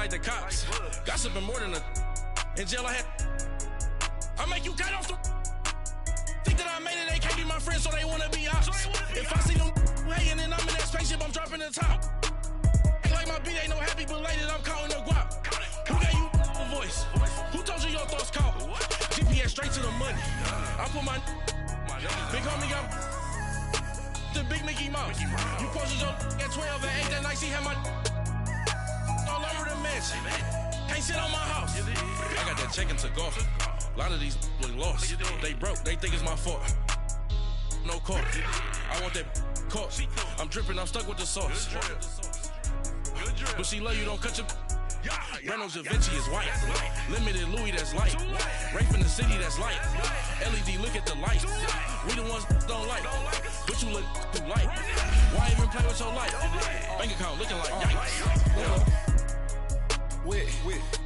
like the cops. Gossiping more than a. In jail, I had. I make you cut off the. Think that I made it, they can't be my friends, so they wanna be ops. If I see them hating and I'm in that spaceship, I'm dropping the top. Ain't like my beat ain't no happy belated, I'm counting the guap. Who gave you a voice? Who told you your thoughts count? GPS straight to the money. I put my big homie got the big Mickey Mouse. You posted your at 12 and 8 that night, she had my all over the mansion. Can't sit on my house. I got that check into golf. A lot of these was lost. They broke, they think it's my fault. No call. I want that caught. I'm dripping, I'm stuck with the sauce. But she love you, don't cut your. Reynolds Da Vinci is white. Limited Louis, that's light. Rape in the city, that's light. LED, look at the lights. We the ones don't like. But you look too light. Why even play with your life? Bank account looking like yikes. With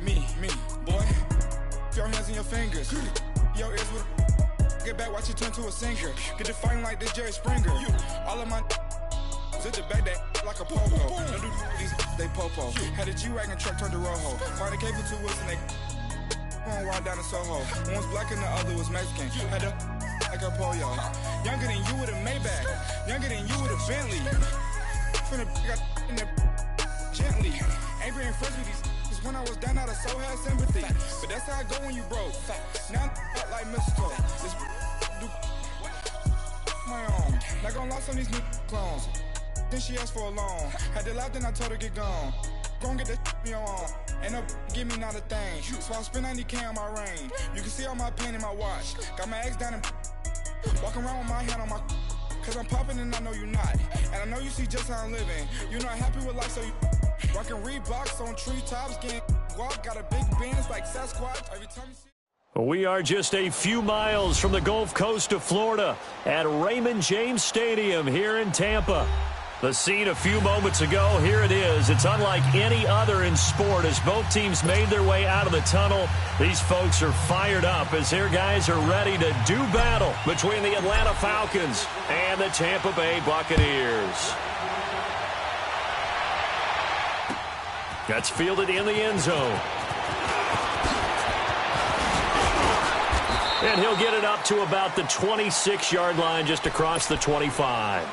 me, boy. Your hands in your fingers. Your ears with. Get back, watch you turn to a singer. Get to fighting like this Jerry Springer. All of my. Zit the back that like a popo. Don't do these, they popo. Had a G-Wagon truck turned to Rojo. Find a cable to us and they going wild down in Soho. One was black and the other was Mexican. Had a like a pollo. Younger than you with a Maybach. Younger than you with a Bentley. From the got in the gently. Ain't being friends with these. Cause when I was down out of so had sympathy. But that's how I go when you broke. Now I'm like mistletoe. This do my own. Not gonna lost on these new clones. Then she asked for a loan. Had to laugh, then I told her get gone. Gon' get that me on. Ain't no give me not a thing. So I spend 90K on my ring. You can see all my pain in my watch. Got my ex down and walking around with my hand on my. Cause I'm popping and I know you not. And I know you see just how I'm living. You're not happy with life, so you rockin' Reeboks on treetops, getting guap. Got a big Benz like Sasquatch. Every time you see. We are just a few miles from the Gulf Coast of Florida at Raymond James Stadium here in Tampa. The scene a few moments ago, here it is. It's unlike any other in sport as both teams made their way out of the tunnel. These folks are fired up as their guys are ready to do battle between the Atlanta Falcons and the Tampa Bay Buccaneers. That's fielded in the end zone. And he'll get it up to about the 26-yard line just across the 25.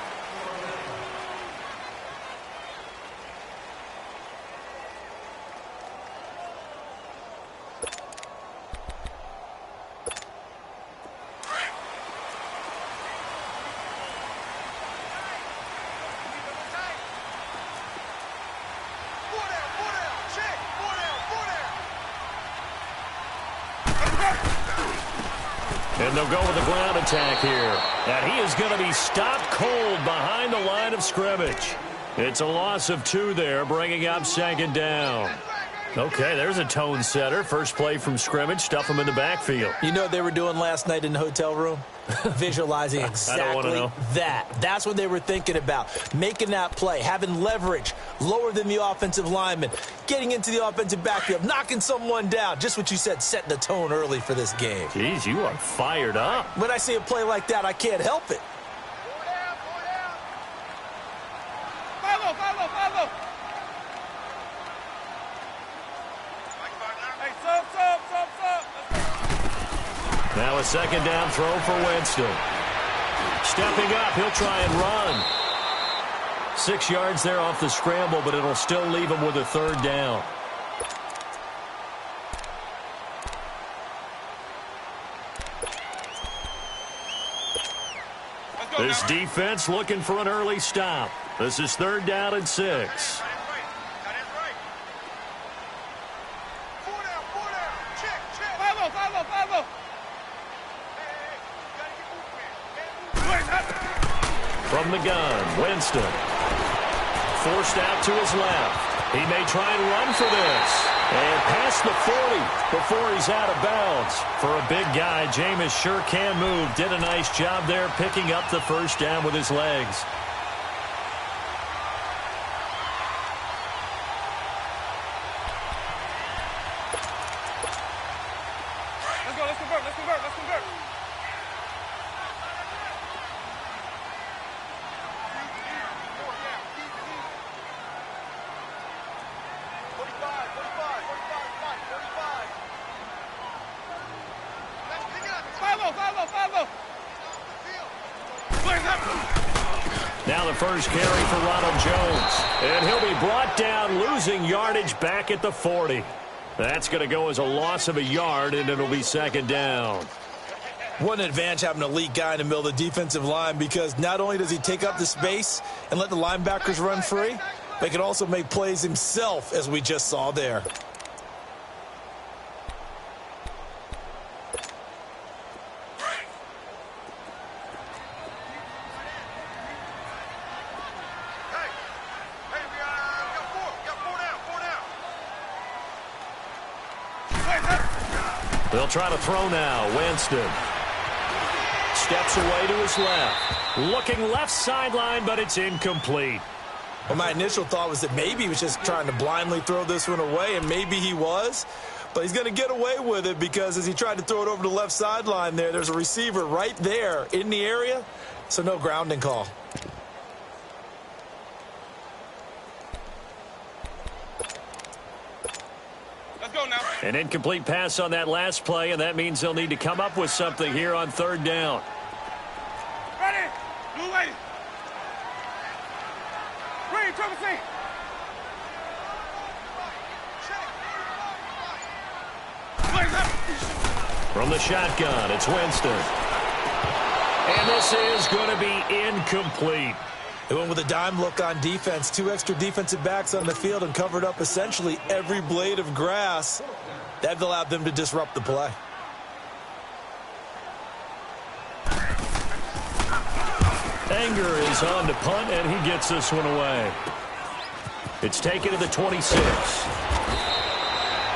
And they'll go with a ground attack here. And he is going to be stopped cold behind the line of scrimmage. It's a loss of 2 there, bringing up second down. Okay, there's a tone setter. First play from scrimmage, stuff him in the backfield. You know what they were doing last night in the hotel room? Visualizing exactly that. That's what they were thinking about. Making that play, having leverage, lower than the offensive lineman, getting into the offensive backfield, knocking someone down. Just what you said, setting the tone early for this game. Jeez, you are fired up. When I see a play like that, I can't help it. Follow. Now a second down throw for Winston. Stepping up, he'll try and run. 6 yards there off the scramble, but it'll still leave him with a third down. This defense looking for an early stop. This is 3rd down and 6. From the gun, Winston. Forced out to his left. He may try and run for this. And past the 40 before he's out of bounds. For a big guy, Jameis sure can move. Did a nice job there picking up the first down with his legs. Let's convert. Now the first carry for Ronald Jones. And he'll be brought down, losing yardage back at the 40. That's going to go as a loss of a yard, and it'll be second down. What an advantage having an elite guy in the middle of the defensive line, because not only does he take up the space and let the linebackers run free, but he can also make plays himself, as we just saw there. They'll try to throw now. Winston steps away to his left. Looking left sideline, but it's incomplete. Well, my initial thought was that maybe he was just trying to blindly throw this one away, and maybe he was. But he's going to get away with it, because as he tried to throw it over the left sideline there's a receiver right there in the area, so no grounding call. An incomplete pass on that last play, and that means they'll need to come up with something here on third down. Ready? Blue lady. Green, triple C. From the shotgun, it's Winston. And this is going to be incomplete. They went with a dime look on defense. 2 extra defensive backs on the field and covered up essentially every blade of grass. That allowed them to disrupt the play. Anger is on to punt, and he gets this one away. It's taken to the 26.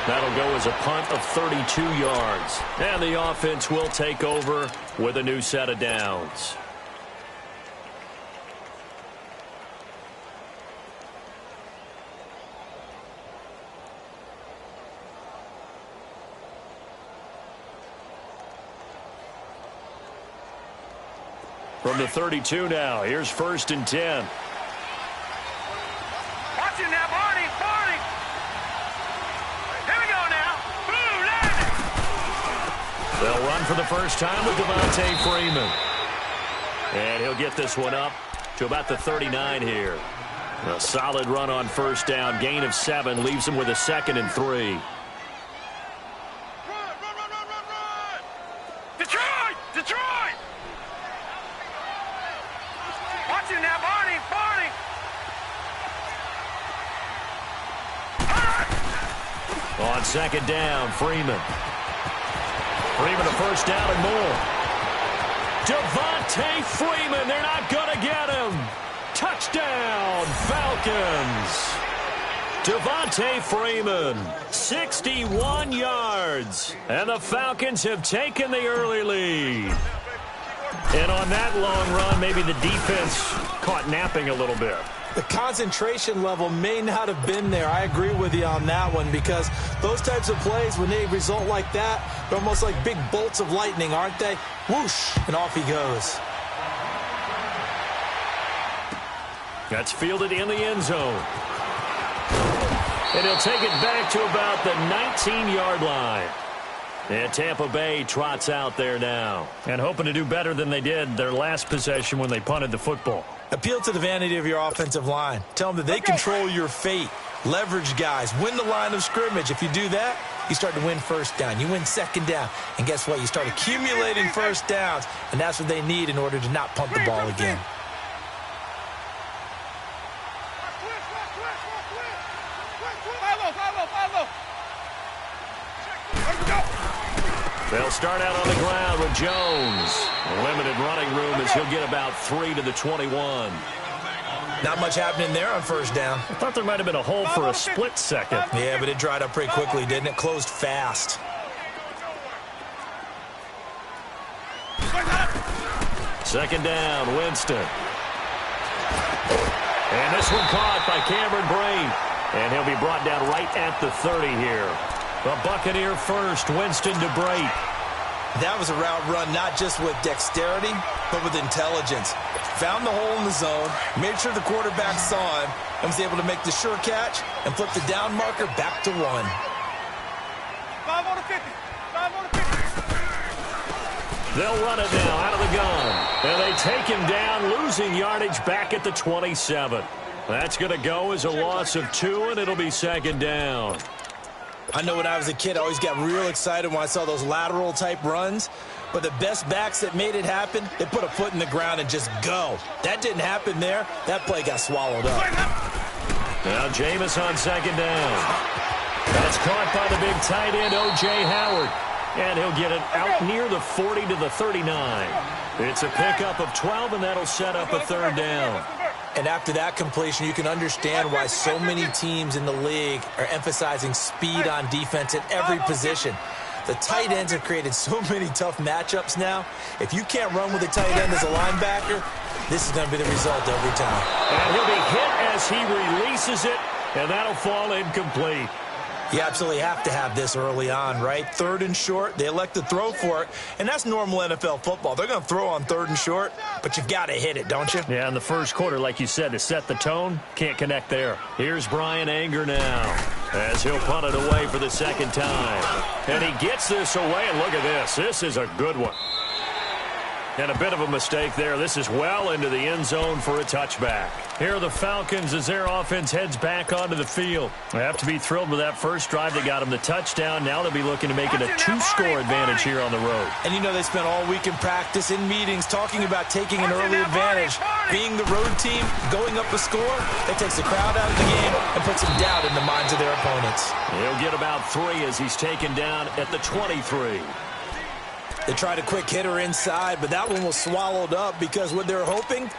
That'll go as a punt of 32 yards. And the offense will take over with a new set of downs. From the 32 now, here's 1st and 10. Watch it now, Barney, Barney. Here we go now. Blue line. They'll run for the first time with Devontae Freeman. And he'll get this one up to about the 39 here. A solid run on first down. Gain of 7 leaves him with a 2nd and 3. Run. Detroit, Detroit. Watch it now, Barney, Barney. On 2nd down, Freeman. Freeman a first down and more. Devontae Freeman, they're not going to get him. Touchdown, Falcons. Devontae Freeman, 61 yards. And the Falcons have taken the early lead. And on that long run, maybe the defense caught napping a little bit. The concentration level may not have been there. I agree with you on that one, because those types of plays, when they result like that, they're almost like big bolts of lightning, aren't they? Whoosh, and off he goes. That's fielded in the end zone. And he'll take it back to about the 19-yard line. And Tampa Bay trots out there now, and hoping to do better than they did their last possession when they punted the football. Appeal to the vanity of your offensive line. Tell them that they control your fate. Leverage guys. Win the line of scrimmage. If you do that, you start to win first down. You win second down. And guess what? You start accumulating first downs, and that's what they need in order to not punt the ball again. They'll start out on the ground with Jones. A limited running room as he'll get about 3 to the 21. Not much happening there on first down. I thought there might have been a hole for a split second. Yeah, but it dried up pretty quickly, didn't it? Closed fast. Second down, Winston. And this one caught by Cameron Brain. And he'll be brought down right at the 30 here. The Buccaneer first, Winston to Brait. That was a route run not just with dexterity, but with intelligence. Found the hole in the zone, made sure the quarterback saw him, and was able to make the sure catch and flip the down marker back to 1. 5 on the 50. 5 on the 50. They'll run it now out of the gun. And they take him down, losing yardage back at the 27. That's going to go as a loss of 2, and it'll be second down. I know when I was a kid, I always got real excited when I saw those lateral-type runs. But the best backs that made it happen, they put a foot in the ground and just go. That didn't happen there. That play got swallowed up. Now Jameis on second down. That's caught by the big tight end, O.J. Howard. And he'll get it out near the 40 to the 39. It's a pickup of 12, and that'll set up a third down. And after that completion, you can understand why so many teams in the league are emphasizing speed on defense at every position. The tight ends have created so many tough matchups now. If you can't run with a tight end as a linebacker, this is going to be the result every time. And he'll be hit as he releases it, and that'll fall incomplete. You absolutely have to have this early on, right? 3rd and short, they elect to throw for it, and that's normal NFL football. They're going to throw on 3rd and short, but you've got to hit it, don't you? Yeah, in the first quarter, like you said, to set the tone, can't connect there. Here's Brian Anger now as he'll punt it away for the second time. And he gets this away, and look at this. This is a good one. And a bit of a mistake there. This is well into the end zone for a touchback. Here are the Falcons as their offense heads back onto the field. They have to be thrilled with that first drive that got them the touchdown. Now they'll be looking to make it a 2-score advantage here on the road. And you know they spent all week in practice, in meetings, talking about taking an early advantage. Being the road team, going up a score, that takes the crowd out of the game and puts some doubt in the minds of their opponents. He'll get about 3 as he's taken down at the 23. They tried a quick hitter inside, but that one was swallowed up because what they're hoping,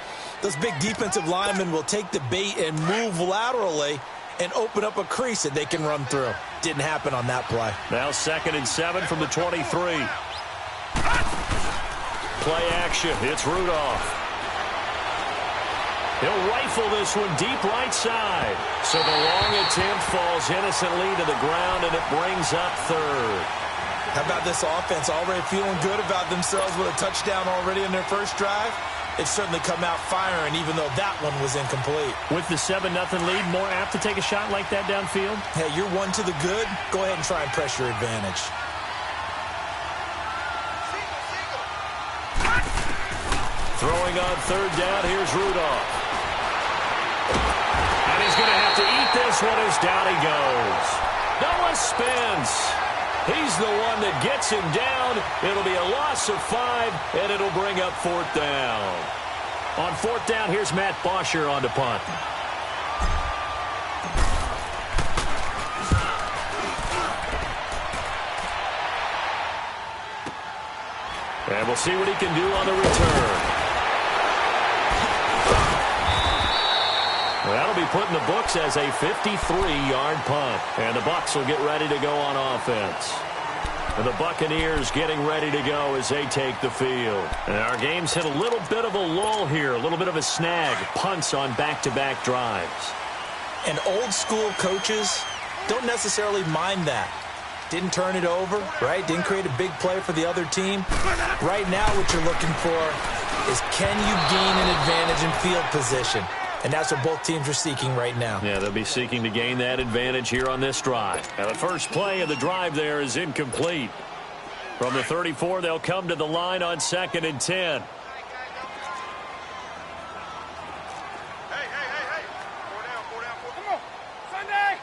those big defensive linemen will take the bait and move laterally and open up a crease that they can run through. Didn't happen on that play. Now 2nd and 7 from the 23. Play action. It's Rudolph. He'll rifle this one deep right side. So the long attempt falls innocently to the ground, and it brings up 3rd. How about this offense already feeling good about themselves with a touchdown already in their first drive? They've certainly come out firing, even though that one was incomplete. With the 7-0 lead, more apt to take a shot like that downfield? Hey, you're 1 to the good. Go ahead and try and press your advantage. Throwing on 3rd down, here's Rudolph. And he's going to have to eat this one as down he goes. Noah spins. He's the one that gets him down. It'll be a loss of 5, and it'll bring up 4th down. On 4th down, here's Matt Bosher on the punt. And we'll see what he can do on the return. That'll be put in the books as a 53-yard punt. And the Bucs will get ready to go on offense. And the Buccaneers getting ready to go as they take the field. And our game's hit a little bit of a lull here, a little bit of a snag. Punts on back-to-back drives. And old-school coaches don't necessarily mind that. Didn't turn it over, right? Didn't create a big play for the other team. Right now what you're looking for is can you gain an advantage in field position? And that's what both teams are seeking right now. Yeah, they'll be seeking to gain that advantage here on this drive. And the first play of the drive there is incomplete. From the 34, they'll come to the line on 2nd and 10. Come on, Sunday!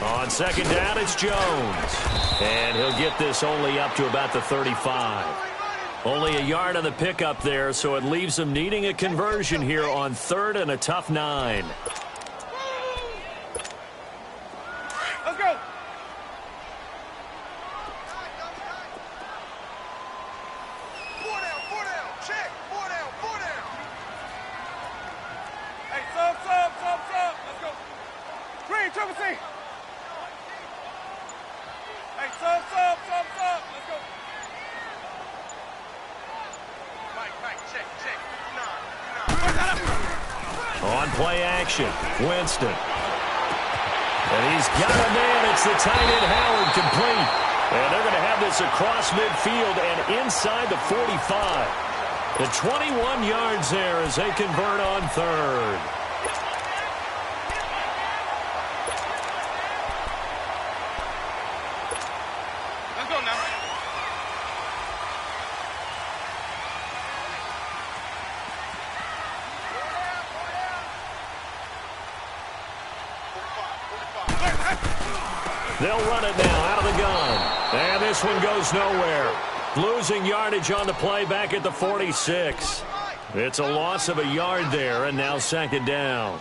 On 2nd down, it's Jones. And he'll get this only up to about the 35. Only a yard on the pickup there, so it leaves them needing a conversion here on 3rd and a tough 9. Let's go! Four down, check, four down. Hey, sub, let's go. Green, Triple C. Hey, sub, let's go. Mike, check. On play action, Winston. And he's got a man. It's the tight end, Howard, complete. And they're going to have this across midfield and inside the 45. The 21 yards there as they convert on third. Let's go now. They'll run it now out of the gun. And this one goes nowhere. Losing yardage on the play back at the 46. It's a loss of a yard there, and now second down.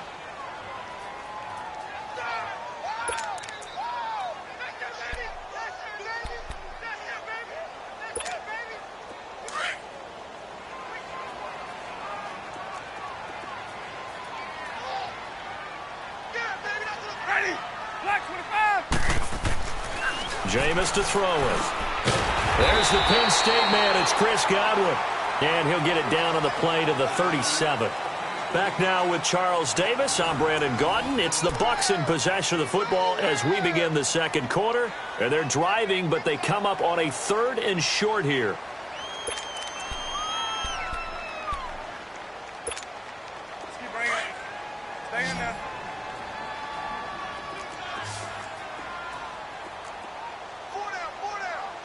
Jameis to throw it. There's the Penn State man. It's Chris Godwin. And he'll get it down on the play to the 37. Back now with Charles Davis. I'm Brandon Gaudin. It's the Bucs in possession of the football as we begin the second quarter. And they're driving, but they come up on a 3rd and short here. Let's keep bringing it. Stay in there.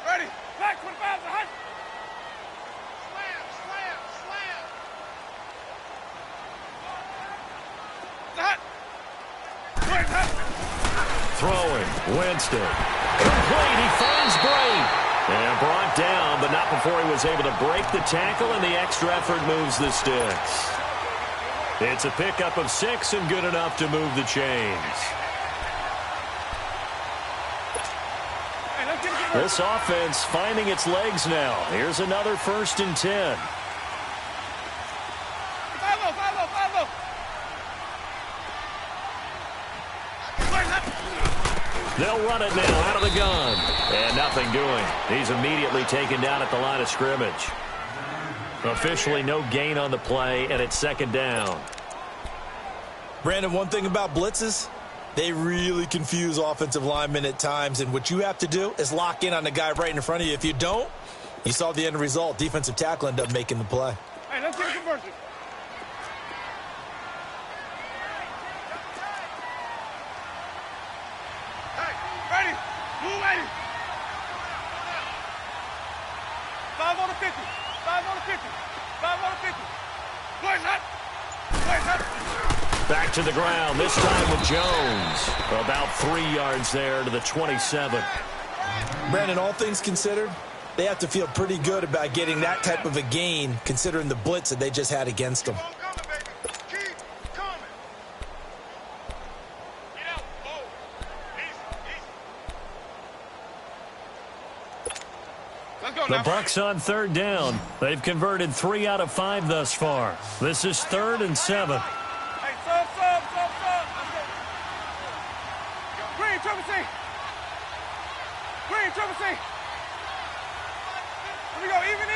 Ready. Back 25 to hut. Slam. Throwing. Winston. Complete. He finds Bray. And brought down, but not before he was able to break the tackle, and the extra effort moves the sticks. It's a pickup of 6 and good enough to move the chains. This offense finding its legs now. Here's another 1st and 10. They'll run it now out of the gun. And nothing doing. He's immediately taken down at the line of scrimmage. Officially no gain on the play, and it's second down. Brandon, one thing about blitzes, they really confuse offensive linemen at times, and what you have to do is lock in on the guy right in front of you. If you don't, you saw the end result. Defensive tackle ended up making the play. Hey, let's get a conversion. Hey, ready. Move ready. 5 on the 50. 5 on the 50. 5 on the 50. Boys up. Boys up. Back to the ground, this time with Jones. About 3 yards there to the 27. Brandon, all things considered, they have to feel pretty good about getting that type of a gain, considering the blitz that they just had against them. The Bucs on 3rd down. They've converted 3 out of 5 thus far. This is 3rd and 7. Hey, sub. Green, triple C. Green, triple C. Here we go, even.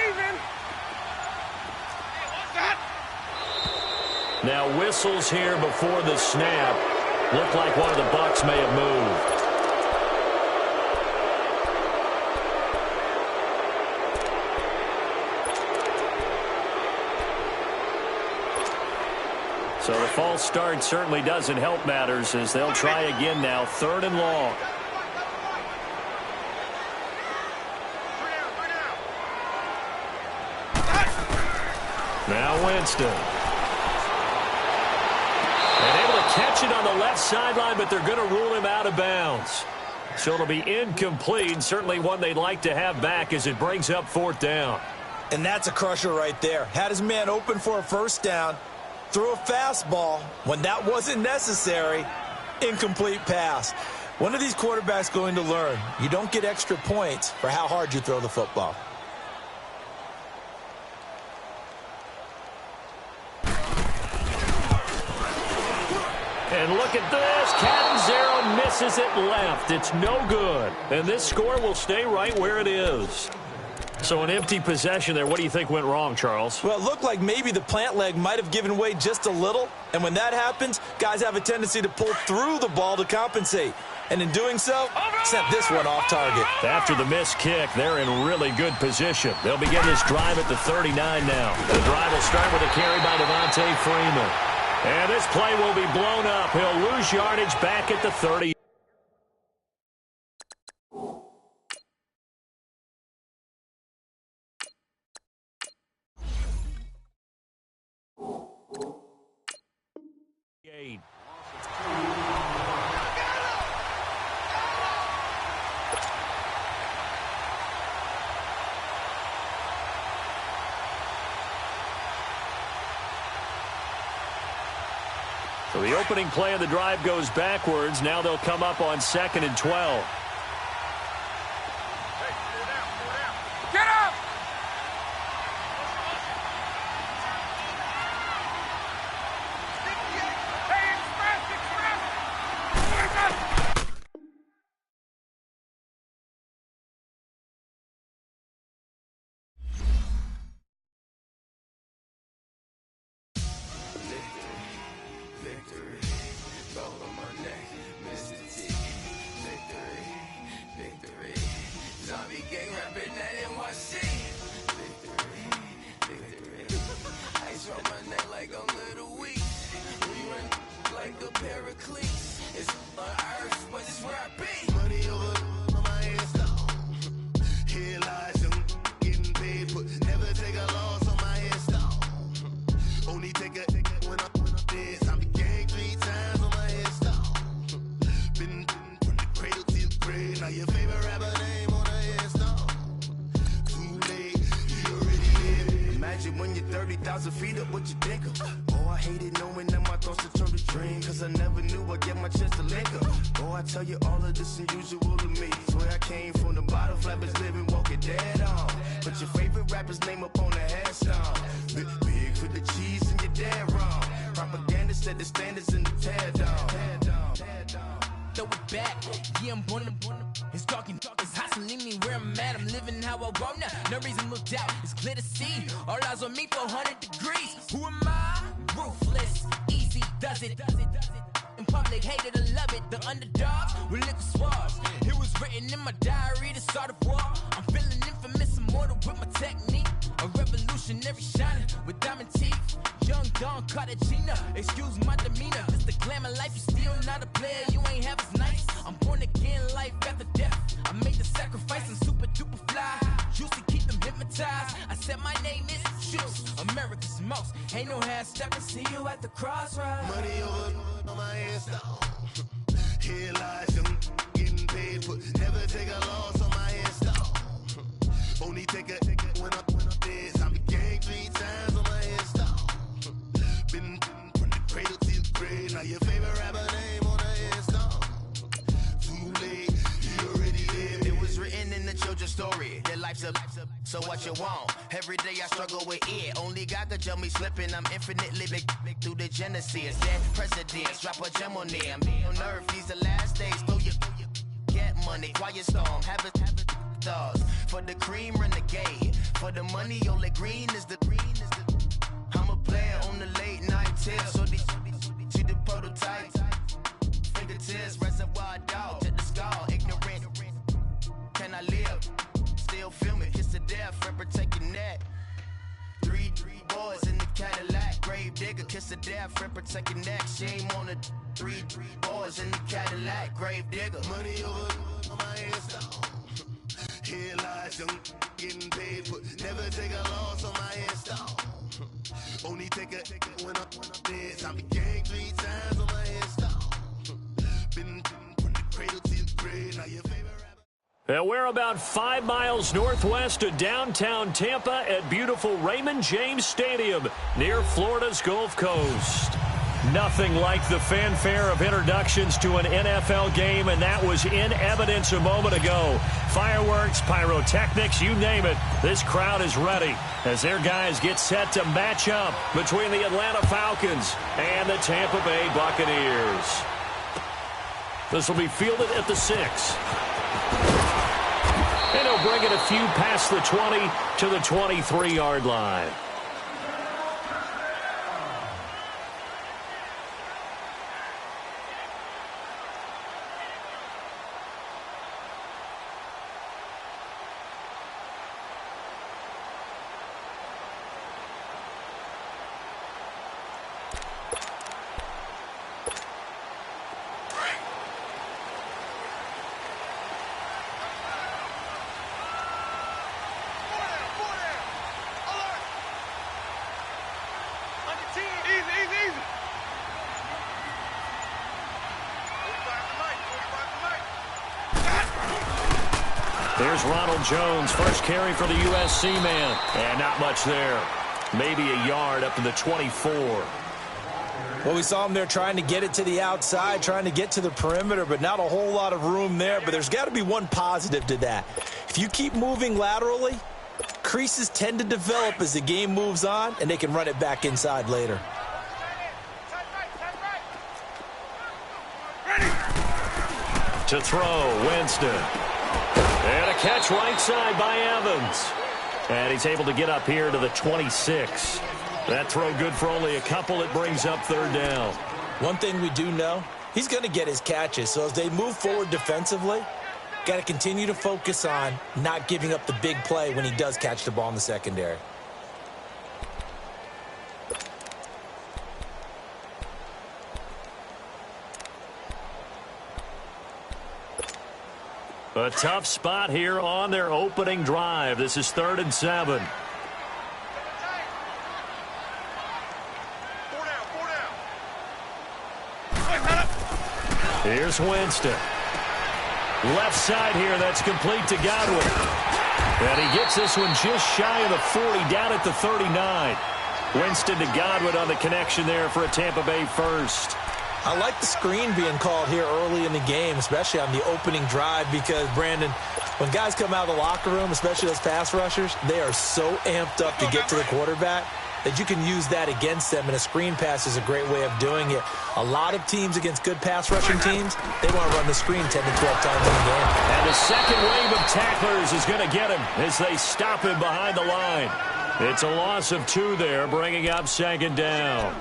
Now whistles here before the snap. Looked like one of the Bucs may have moved. So the false start certainly doesn't help matters as they'll try again now, 3rd and long. Now Winston. And able to catch it on the left sideline, but they're going to rule him out of bounds. So it'll be incomplete, certainly one they'd like to have back as it brings up 4th down. And that's a crusher right there. Had his man open for a 1st down. Threw a fastball when that wasn't necessary. Incomplete pass. One of these quarterbacks going to learn. You don't get extra points for how hard you throw the football. And look at this. Catanzaro misses it left. It's no good. And this score will stay right where it is. So an empty possession there. What do you think went wrong, Charles? Well, it looked like maybe the plant leg might have given way just a little. And when that happens, guys have a tendency to pull through the ball to compensate. And in doing so, sent this one off target. After the missed kick, they're in really good position. They'll begin this drive at the 39 now. The drive will start with a carry by Devontae Freeman. And this play will be blown up. He'll lose yardage back at the 30. So the opening play of the drive goes backwards. Now they'll come up on 2nd and 12. Get up! Hey, express! When you're 30,000 feet up, what you think of? Oh, I hated knowing that my thoughts would turn to dream, cause I never knew I'd get my chance to link up. Oh, I tell you all of this unusual to me. Swear I came from the bottom, flappers living, walking dead on. Put your favorite rapper's name up on the headstone. Big for the cheese and you're dead wrong. Propaganda set the standards in the tear down. Throw it back, yeah, I'm born to it's talking, it's hot, so leave me where I'm at. I'm living how I want now, no reason to look out, it's clear to see. All eyes on me for 100 degrees. Who am I? Ruthless, easy, does it. In public, hated or love it. The underdogs with liquor swabs. It was written in my diary to start a war. I'm feeling infamous, immortal with my technique. A revolutionary shining with diamond teeth. Young Don Cartagena, excuse my demeanor. This the glamour life, you still not a player, you ain't half as nice. I'm born again, life after death. I made the sacrifice, I'm super duper fly. Used to keep them hypnotized. I said my name is Juice, America's most. Ain't no half stepping, see you at the crossroads. Money over on my headstone. Here lies young getting paid, but never take a loss on my headstone. Only take a when I'm dead. I be gang 3 times on my headstone. Been from the cradle to the grave. Now your favorite rapper name on the headstone. Too late, you already dead. It was written in the children's story. Their life's a so what you want? Every day I struggle with it. Only God could tell me slipping. I'm infinitely big through the genesis. Dead presidents, drop a gem on them. On earth, these the last days. Throw your get money, quiet storm. Have it thoughts. For the cream, renegade. For the money, only green is the green is the. I'm a player on the late night tip. So these see the prototype. Fingertips, reservoir dog. Check the skull, ignorant. Can I live? Still film it, kiss to death, rapper taking that. Three boys in the Cadillac, grave digger, kiss to death, rapper taking that. Shame on the three boys in the Cadillac, grave digger. Money over on my headstone. Here lies young, getting paid, but never take a loss on my headstone. Only take a when I'm dead. I be gang 3 times on my headstone. Been from the cradle to the grave, now your favorite. And we're about 5 miles northwest of downtown Tampa at beautiful Raymond James Stadium near Florida's Gulf Coast. Nothing like the fanfare of introductions to an NFL game, and that was in evidence a moment ago. Fireworks, pyrotechnics, you name it. This crowd is ready as their guys get set to match up between the Atlanta Falcons and the Tampa Bay Buccaneers. This will be fielded at the 6. And he'll bring it a few past the 20 to the 23-yard line. Here's Ronald Jones, first carry for the USC man. And not much there. Maybe a yard up to the 24. Well, we saw him there trying to get it to the outside, trying to get to the perimeter, but not a whole lot of room there. But there's got to be one positive to that. If you keep moving laterally, creases tend to develop as the game moves on, and they can run it back inside later. To throw, Winston. And a catch right side by Evans. And he's able to get up here to the 26. That throw good for only a couple. It brings up third down. One thing we do know, he's going to get his catches. So as they move forward defensively, got to continue to focus on not giving up the big play when he does catch the ball in the secondary. A tough spot here on their opening drive. This is 3rd and 7. Here's Winston. Left side here, that's complete to Godwin. And he gets this one just shy of the 40, down at the 39. Winston to Godwin on the connection there for a Tampa Bay first. I like the screen being called here early in the game, especially on the opening drive, because, Brandon, when guys come out of the locker room, especially those pass rushers, they are so amped up to get to the quarterback that you can use that against them, and a screen pass is a great way of doing it. A lot of teams against good pass rushing teams, they want to run the screen 10 to 12 times in the game. And the second wave of tacklers is going to get him as they stop him behind the line. It's a loss of 2 there, bringing up 2nd down.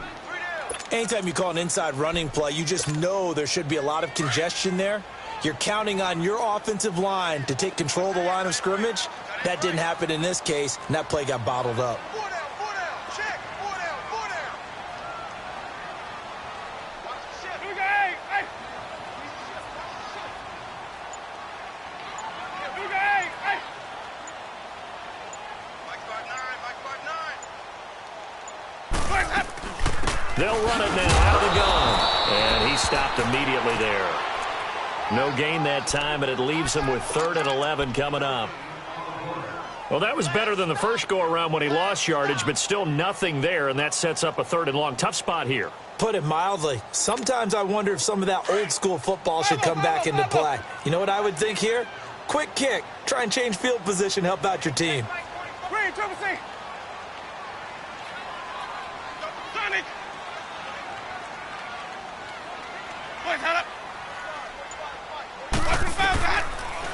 Anytime you call an inside running play, you just know there should be a lot of congestion there. You're counting on your offensive line to take control of the line of scrimmage. That didn't happen in this case, and that play got bottled up. They'll run it now out of the gun. And he stopped immediately there. No gain that time, but it leaves him with 3rd and 11 coming up. Well, that was better than the first go-around when he lost yardage, but still nothing there, and that sets up a 3rd and long. Tough spot here. Put it mildly. Sometimes I wonder if some of that old-school football should come back into play. You know what I would think here? Quick kick. Try and change field position, help out your team.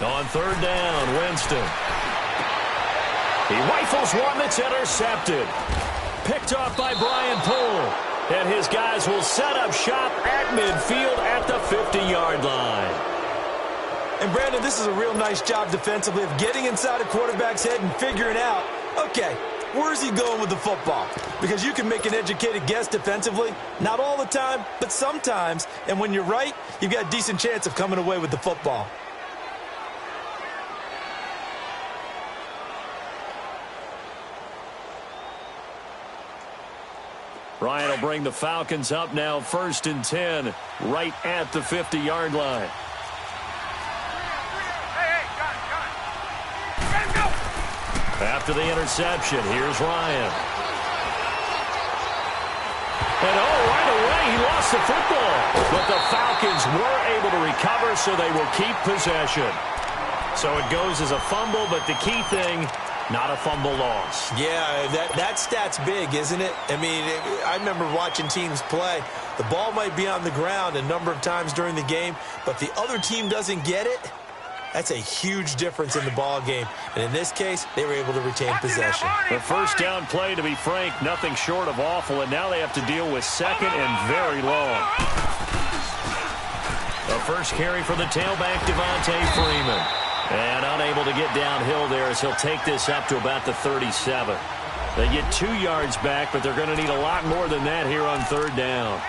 On 3rd down, Winston. He rifles one that's intercepted. Picked off by Brian Poole. And his guys will set up shop at midfield at the 50-yard line. And, Brandon, this is a real nice job defensively of getting inside a quarterback's head and figuring out, okay, where's he going with the football? Because you can make an educated guess defensively, not all the time, but sometimes. And when you're right, you've got a decent chance of coming away with the football. Ryan will bring the Falcons up now 1st and 10, right at the 50-yard line. After the interception, here's Ryan. And right away, he lost the football. But the Falcons were able to recover, so they will keep possession. So it goes as a fumble, but the key thing, not a fumble loss. Yeah, that stat's big, isn't it? I mean, I remember watching teams play. The ball might be on the ground a number of times during the game, but the other team doesn't get it. That's a huge difference in the ball game. And in this case, they were able to retain possession. The first down play, to be frank, nothing short of awful, and now they have to deal with 2nd and very long. The first carry for the tailback, Devontae Freeman. And unable to get downhill there as he'll take this up to about the 37. They get 2 yards back, but they're going to need a lot more than that here on 3rd down.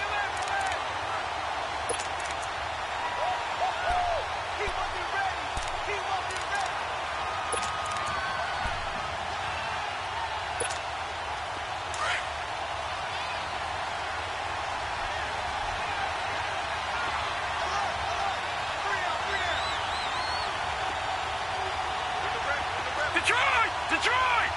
Detroit! Detroit!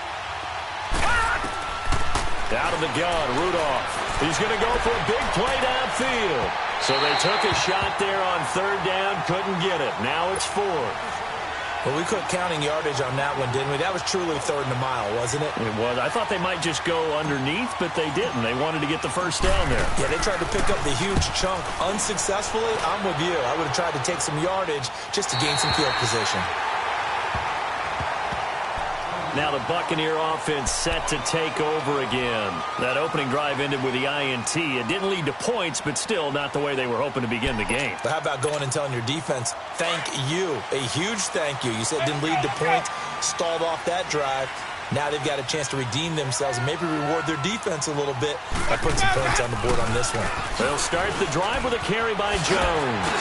Out of the gun, Rudolph. He's going to go for a big play downfield. So they took a shot there on third down, couldn't get it. Now it's fourth. Well, we quit counting yardage on that one, didn't we? That was truly third and a mile, wasn't it? It was. I thought they might just go underneath, but they didn't. They wanted to get the first down there. Yeah, they tried to pick up the huge chunk unsuccessfully. I'm with you. I would have tried to take some yardage just to gain some field position. Now the Buccaneer offense set to take over again. That opening drive ended with the INT. It didn't lead to points, but still not the way they were hoping to begin the game. But how about going and telling your defense, thank you, a huge thank you. You said it didn't lead to points, stalled off that drive. Now they've got a chance to redeem themselves and maybe reward their defense a little bit by putting some points on the board on this one. They'll start the drive with a carry by Jones.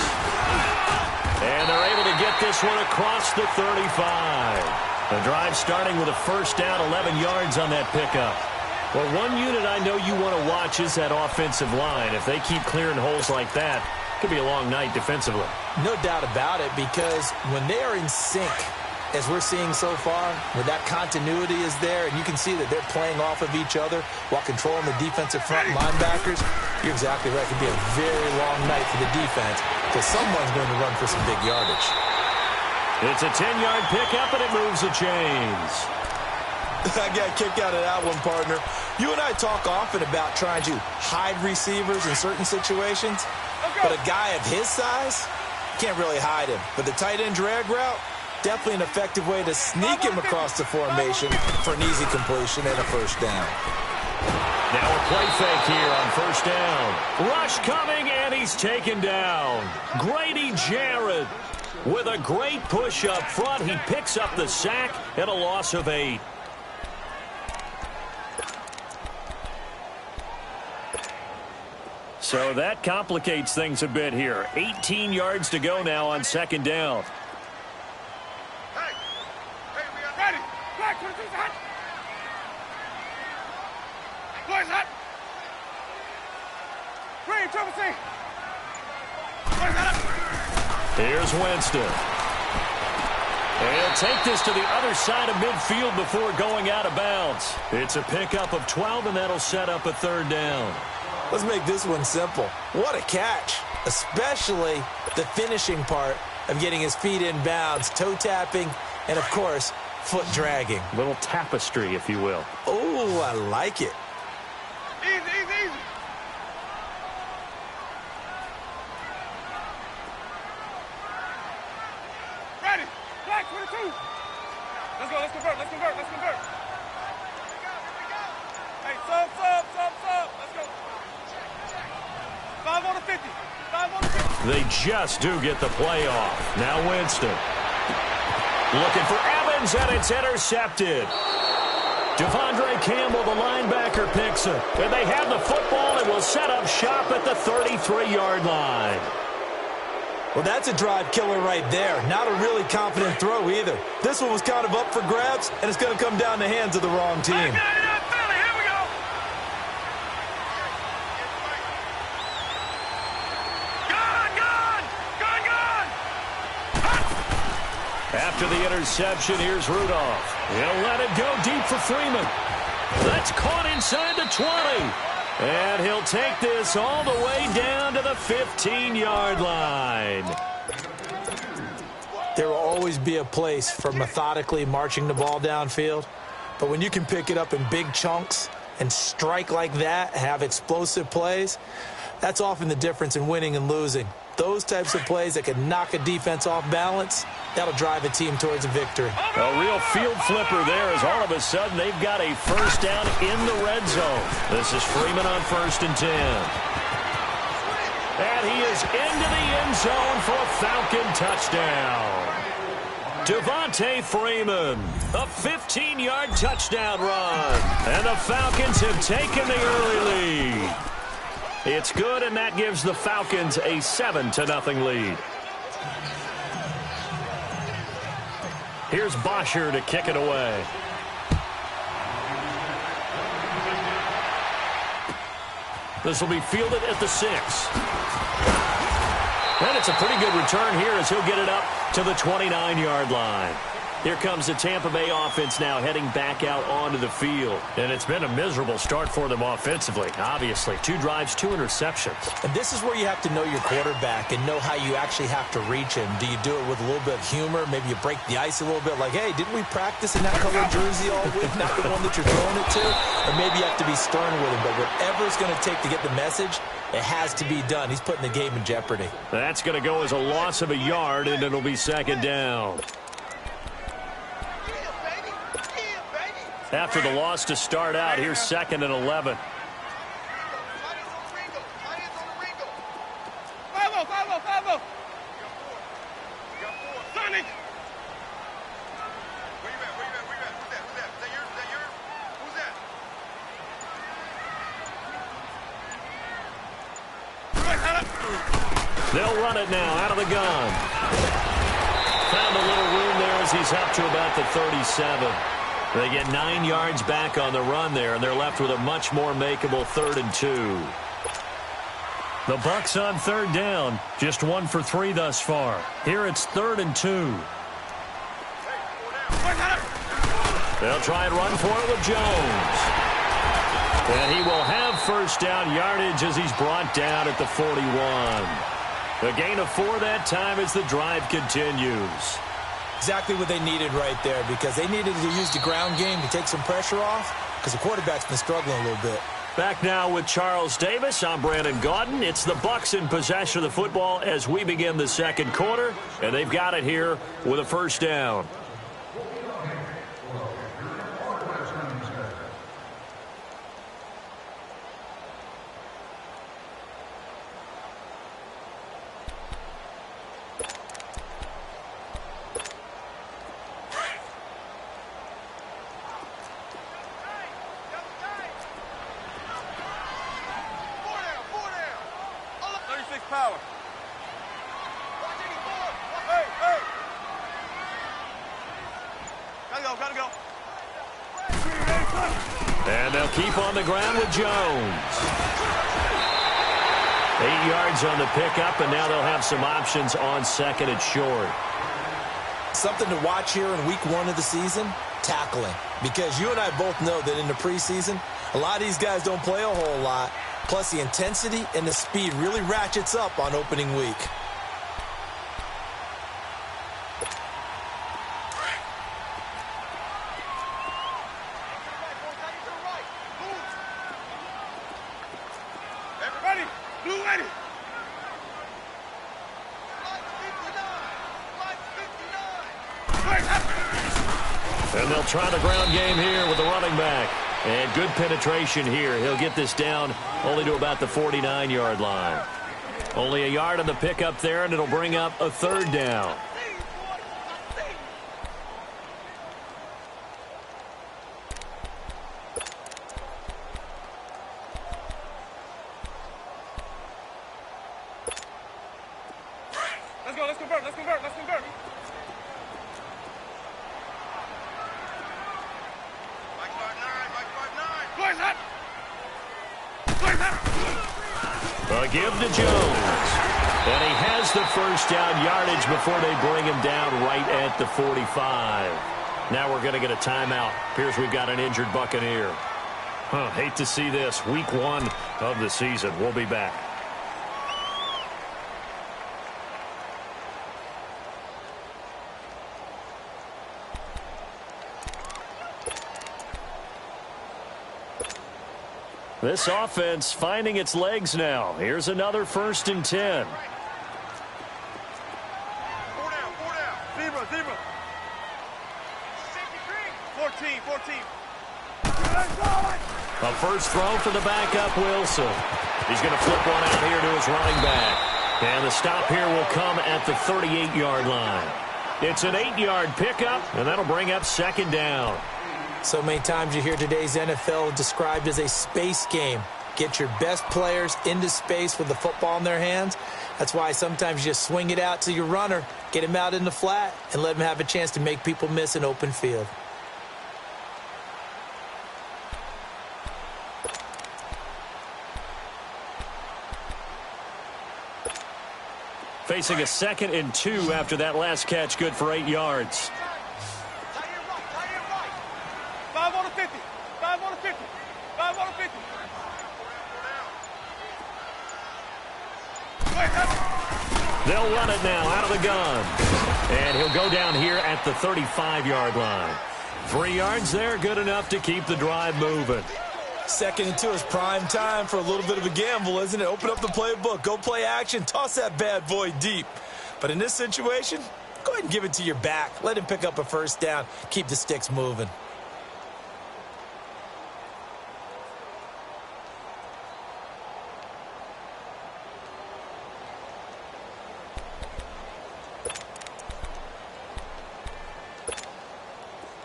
And they're able to get this one across the 35. The drive starting with a first down, 11 yards on that pickup. Well, one unit I know you want to watch is that offensive line. If they keep clearing holes like that, it could be a long night defensively. No doubt about it, because when they are in sync, as we're seeing so far, where that continuity is there, and you can see that they're playing off of each other while controlling the defensive front linebackers, you're exactly right. It could be a very long night for the defense because someone's going to run for some big yardage. It's a 10-yard pickup, and it moves the chains. I got a kick out of that one, partner. You and I talk often about trying to hide receivers in certain situations, but a guy of his size can't really hide him. But the tight end drag route, definitely an effective way to sneak him across the formation for an easy completion and a first down. Now a play fake here on first down. Rush coming, and he's taken down. Grady Jarrett with a great push up front. He picks up the sack and a loss of 8. So that complicates things a bit here. 18 yards to go now on second down. Hey, we are ready. Black 22's hot. Boys hot. Green, Triple C. Boys hot up. Here's Winston. He'll take this to the other side of midfield before going out of bounds. It's a pickup of 12, and that'll set up a third down. Let's make this one simple. What a catch, especially the finishing part of getting his feet in bounds, toe tapping, and, of course, foot dragging. Little tapestry, if you will. Oh, I like it. Easy, easy, easy. Ready. Black 22. Let's go, let's convert, let's convert, let's convert. Hey, sub. Let's go. 5 on the 50. 5 on the 50. They just do get the play off. Now Winston. Looking for Evans, and it's intercepted. Devondre Campbell, the linebacker, picks it. And they have the football and will set up shop at the 33-yard line. Well, that's a drive killer right there. Not a really confident throw either. This one was kind of up for grabs, and it's going to come down the hands of the wrong team. After the interception, here's Rudolph. He'll let it go deep for Freeman. That's caught inside the 20. And he'll take this all the way down to the 15-yard line. There will always be a place for methodically marching the ball downfield. But when you can pick it up in big chunks and strike like that, have explosive plays, that's often the difference in winning and losing. Those types of plays that can knock a defense off balance, that'll drive a team towards a victory. A real field flipper there as all of a sudden they've got a first down in the red zone. This is Freeman on 1st and 10. And he is into the end zone for a Falcon touchdown. Devontae Freeman, a 15-yard touchdown run. And the Falcons have taken the early lead. It's good, and that gives the Falcons a 7-0 lead. Here's Bosher to kick it away. This will be fielded at the 6. And it's a pretty good return here as he'll get it up to the 29-yard line. Here comes the Tampa Bay offense now heading back out onto the field. And it's been a miserable start for them offensively, obviously. 2 drives, 2 interceptions. And this is where you have to know your quarterback and know how you actually have to reach him. Do you do it with a little bit of humor? Maybe you break the ice a little bit like, hey, didn't we practice in that color jersey all week, not the one that you're throwing it to? Or maybe you have to be stern with him. But whatever it's going to take to get the message, it has to be done. He's putting the game in jeopardy. That's going to go as a loss of a yard, and it'll be second down. After the loss to start out, here's 2nd and 11. They'll run it now out of the gun. Found a little room there as he's up to about the 37. They get 9 yards back on the run there, and they're left with a much more makeable 3rd and 2. The Bucs on 3rd down, just 1 for 3 thus far. Here it's 3rd and 2. They'll try and run for it with Jones. And he will have first down yardage as he's brought down at the 41. A gain of 4 that time as the drive continues. Exactly what they needed right there, because they needed to use the ground game to take some pressure off, because the quarterback's been struggling a little bit. Back now with Charles Davis. I'm Brandon Gaudin. It's the Bucs in possession of the football as we begin the second quarter, and they've got it here with a first down. And they'll keep on the ground with Jones. 8 yards on the pickup, and now they'll have some options on 2nd and short. Something to watch here in week 1 of the season, tackling. Because you and I both know that in the preseason, a lot of these guys don't play a whole lot. Plus, the intensity and the speed really ratchets up on opening week. And they'll try the ground game here with the running back. And good penetration here. He'll get this down only to about the 49-yard line. Only a yard on the pickup there, and it'll bring up a 3rd down. Let's go, let's convert, let's convert, let's convert. A give to Jones. And he has the first down yardage before they bring him down right at the 45. Now we're going to get a timeout. Appears we've got an injured Buccaneer. Hate to see this. Week 1 of the season. We'll be back. This offense finding its legs now. Here's another 1st and 10. 4 down, 4 down. Zebra, zebra. 14, 14. A first throw for the backup, Wilson. He's going to flip one out here to his running back. And the stop here will come at the 38-yard line. It's an 8-yard pickup, and that'll bring up 2nd down. So many times you hear today's NFL described as a space game. Get your best players into space with the football in their hands. That's why sometimes you just swing it out to your runner, get him out in the flat, and let him have a chance to make people miss an open field. Facing a 2nd and 2 after that last catch, good for 8 yards. 50. 5 on the 50. 5 on the 50. They'll run it now out of the gun. And he'll go down here at the 35-yard line. 3 yards there, good enough to keep the drive moving. 2nd and 2 is prime time for a little bit of a gamble, isn't it? Open up the playbook, go play action, toss that bad boy deep. But in this situation, go ahead and give it to your back. Let him pick up a first down, keep the sticks moving.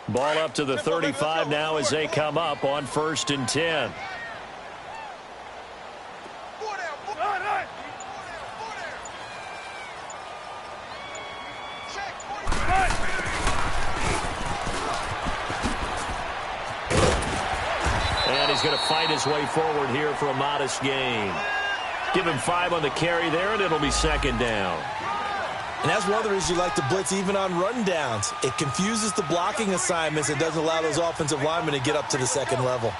Ball up to the 35 now as they come up on 1st and 10. And he's going to fight his way forward here for a modest gain. Give him 5 on the carry there, and it'll be 2nd down. And that's one of the reasons you like to blitz even on rundowns. It confuses the blocking assignments. It doesn't allow those offensive linemen to get up to the 2nd level.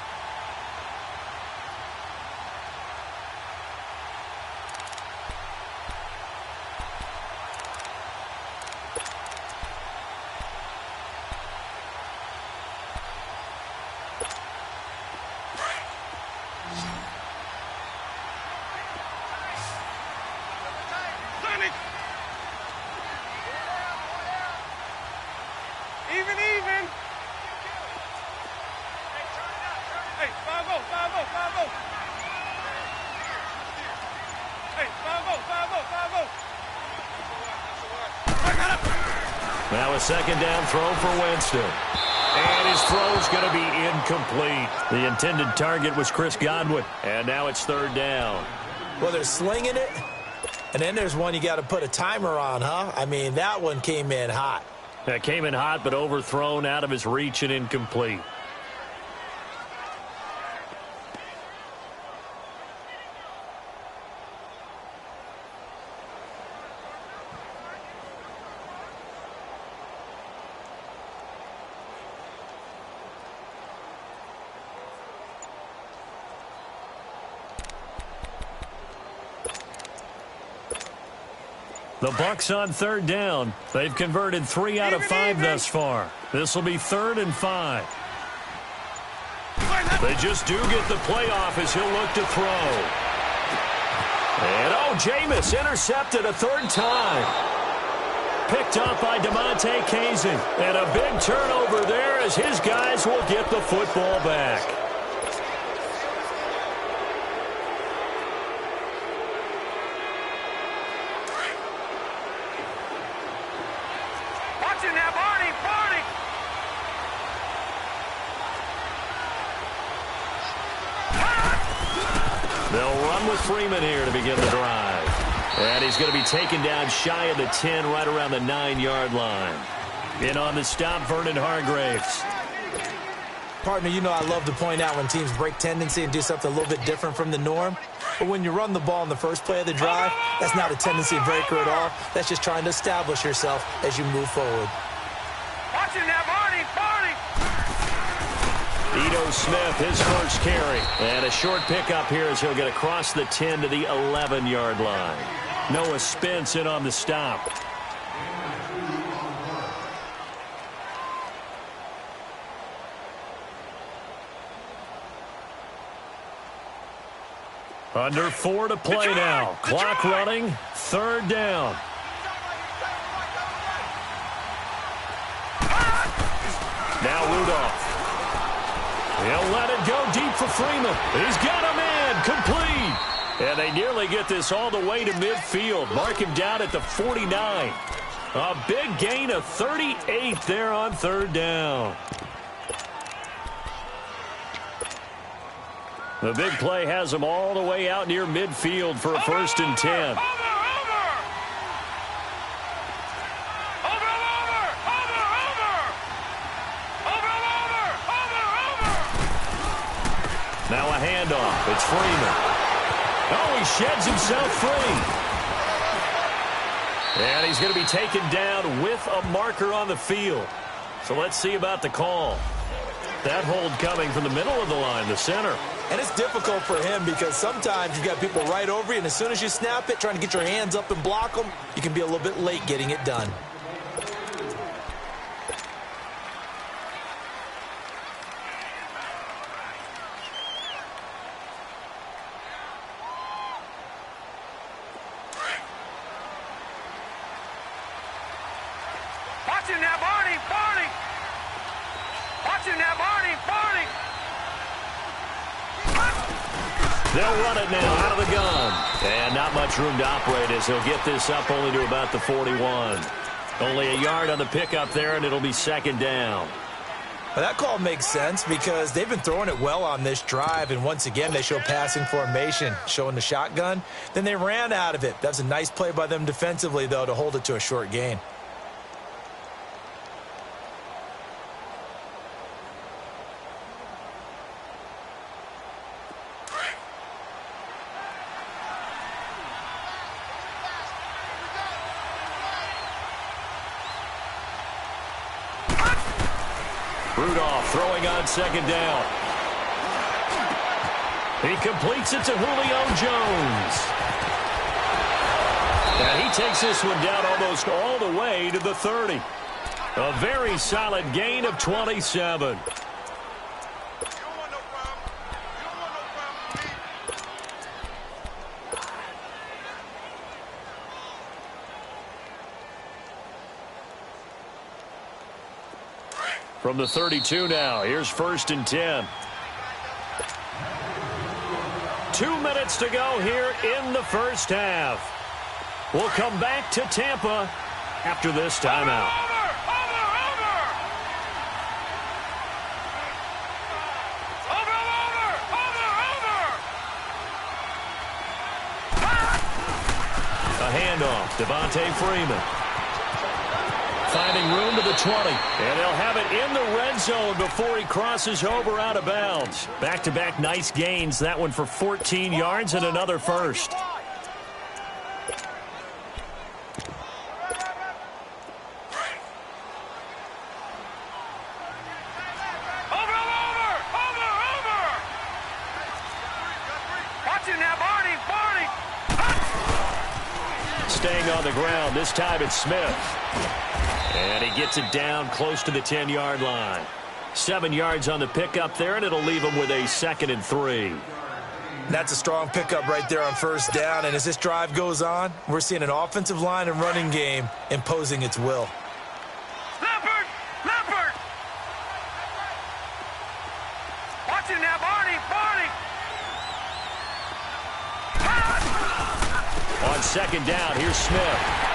Even. Hey, 5-0. Hey, 5-0. Now a 2nd down throw for Winston. And his throw's going to be incomplete. The intended target was Chris Godwin. And now it's 3rd down. Well, they're slinging it. And then there's one you got to put a timer on, huh? I mean, that one came in hot. That came in hot, but overthrown, out of his reach, and incomplete. The Bucs on 3rd down. They've converted 3 out of 5 thus far. This will be 3rd and 5. They just do get the playoff as he'll look to throw. And, Jameis intercepted a 3rd time. Picked up by DeMonte Kazin. And a big turnover there as his guys will get the football back. They'll run with Freeman here to begin the drive. And he's going to be taken down shy of the 10, right around the 9-yard line. In on the stop, Vernon Hargreaves. Partner, you know I love to point out when teams break tendency and do something a little bit different from the norm. But when you run the ball in the first play of the drive, that's not a tendency breaker at all. That's just trying to establish yourself as you move forward. Watching that, Barney. Ito Smith, his first carry. And a short pickup here as he'll get across the 10 to the 11-yard line. Noah Spence in on the stop. Under 4 to play now. Clock running. 3rd down. Now Rudolph. He'll let it go deep for Freeman. He's got him in. Complete. And they nearly get this all the way to midfield. Mark him down at the 49. A big gain of 38 there on 3rd down. The big play has him all the way out near midfield for a 1st and 10. Now a handoff. It's Freeman. Oh, he sheds himself free. And he's going to be taken down with a marker on the field. So let's see about the call. That hold coming from the middle of the line, the center. And it's difficult for him because sometimes you've got people right over you, and as soon as you snap it, trying to get your hands up and block them, you can be a little bit late getting it done. Watching that Barney, Barney. Watching that Barney, Barney. They'll run it now out of the gun. And not much room to operate as he'll get this up only to about the 41. Only a yard on the pickup there, and it'll be second down. Well, that call makes sense because they've been throwing it well on this drive, and once again they show passing formation, showing the shotgun. Then they ran out of it. That's a nice play by them defensively, though, to hold it to a short gain. Rudolph throwing on second down. He completes it to Julio Jones. And he takes this one down almost all the way to the 30. A very solid gain of 27. From the 32 now, here's 1st and 10. 2 minutes to go here in the first half. We'll come back to Tampa after this timeout. A handoff, Devontae Freeman. Finding room to the 20. And they'll have it in the red zone before he crosses over out of bounds. Back-to-back nice gains. That one for 14 yards and another first. Staying on the ground. This time it's Smith. And he gets it down close to the 10-yard line. 7 yards on the pickup there, and it'll leave him with a 2nd and 3. That's a strong pickup right there on first down. And as this drive goes on, we're seeing an offensive line and running game imposing its will. Leopard! Leopard! Watching that Barney! Barney! On second down, here's Smith.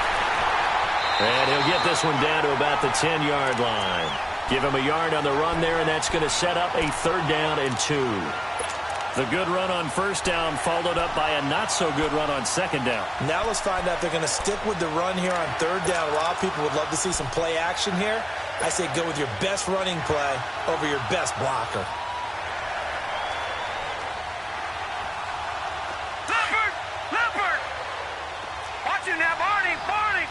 And he'll get this one down to about the 10-yard line. Give him a yard on the run there, and that's going to set up a 3rd down and 2. The good run on first down followed up by a not-so-good run on second down. Now let's find out if they're going to stick with the run here on 3rd down. A lot of people would love to see some play action here. I say go with your best running play over your best blocker. Leopard! Leopard! Watching that Barney! Barney!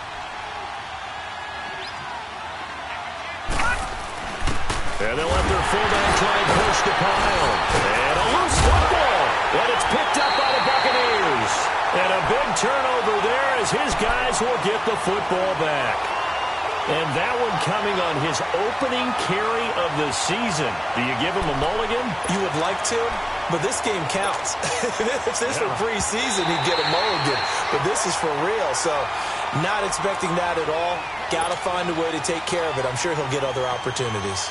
And they'll let their fullback try and push the pile. And a loose football. But it's picked up by the Buccaneers. And a big turnover there as his guys will get the football back. And that one coming on his opening carry of the season. Do you give him a mulligan? You would like to, but this game counts. If this were preseason, he'd get a mulligan. But this is for real, so not expecting that at all. Got to find a way to take care of it. I'm sure he'll get other opportunities.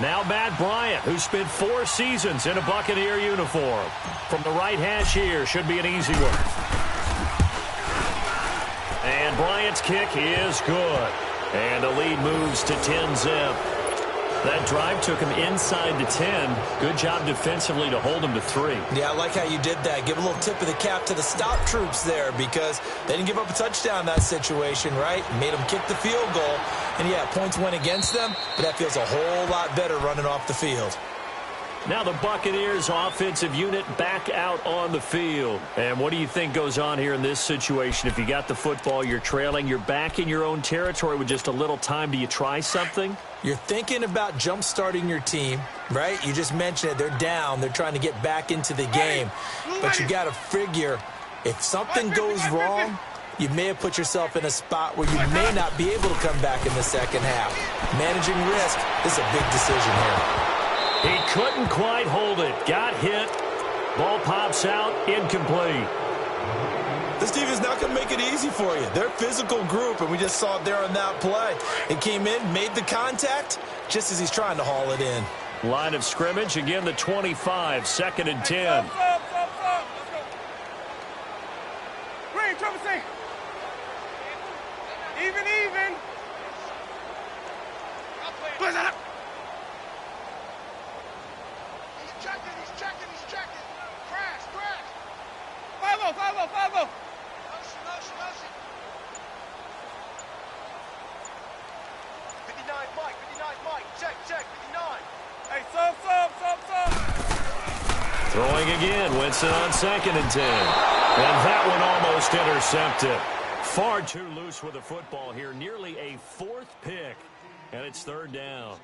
Now Matt Bryant, who spent 4 seasons in a Buccaneer uniform. From the right hash here, should be an easy one. And Bryant's kick is good. And the lead moves to 10-zip. That drive took him inside the 10. Good job defensively to hold him to 3. Yeah, I like how you did that. Give a little tip of the cap to the stop troops there because they didn't give up a touchdown in that situation, right? Made them kick the field goal. And, yeah, points went against them, but that feels a whole lot better running off the field. Now the Buccaneers offensive unit back out on the field. And what do you think goes on here in this situation? If you got the football, you're trailing, you're back in your own territory with just a little time. Do you try something? You're thinking about jump-starting your team, right? You just mentioned it. They're down. They're trying to get back into the game. But you got to figure if something goes wrong, you may have put yourself in a spot where you may not be able to come back in the second half. Managing risk is a big decision here. He couldn't quite hold it. Got hit. Ball pops out. Incomplete. This defense is not going to make it easy for you. They're a physical group, and we just saw it there on that play. It came in, made the contact, just as he's trying to haul it in. Line of scrimmage, again the 25, 2nd and 10. Green, trouble say. Even. What's up? He's checking. Crash. 5-0. Motion. 59 Mike. Check, 59. Hey, sub. Throwing again, Winston on 2nd and 10. And that one almost intercepted. Far too loose with the football here. Nearly a 4th pick. And it's 3rd down.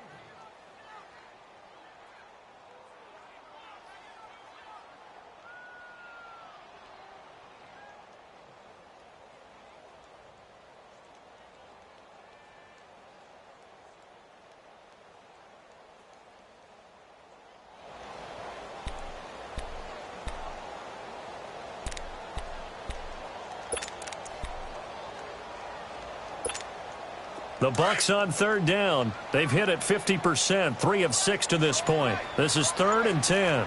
The Bucs on 3rd down. They've hit it 50%, 3 of 6 to this point. This is 3rd and 10.